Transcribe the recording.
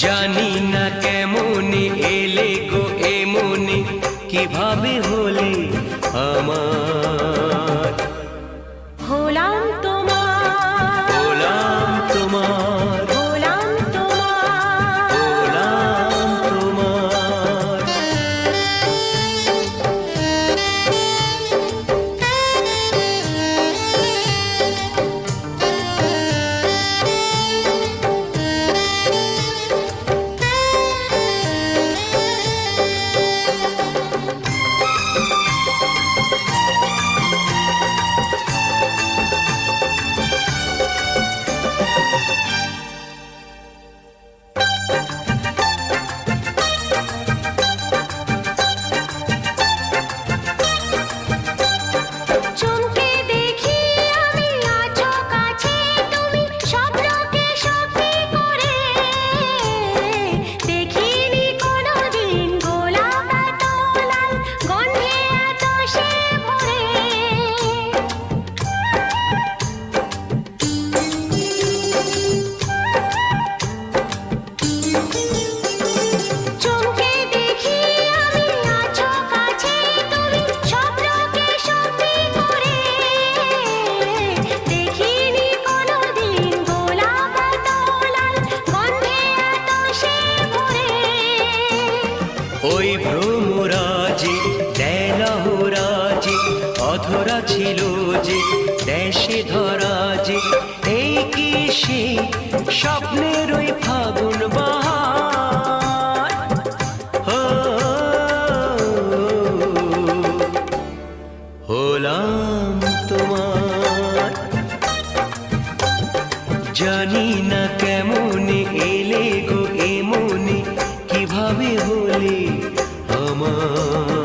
জানি না কেমনে এলে গো এমনে, কিভাবে হলে আমার। হলাম তোমার, হলাম তোমার, হলাম তোমার, হলাম তোমার। চমকে দেখি আমি আছো কাছে তুমি, স্বপ্নকে সত্যি করে। দেখিনি কোনোদিন গোলাপ এত লাল, গন্ধে এত সে ভরে। চমকে দেখি আমি আছো কাছে তুমি, স্বপ্নকে সত্যি করে। দেখিনি কোনোদিন গোলাপ এত লাল, গন্ধে এত সে ভরে। ওই ভ্রমরাজে দেলহরাজে অধরা ছিল যে, দেশে ধরা যে, এই কি সে স্বপ্নের ওই ফাগুন বাহার। ও, হলাম তোমার। জানি না কেমনে এলে গো এমনে, কিভাবে হলে আমার।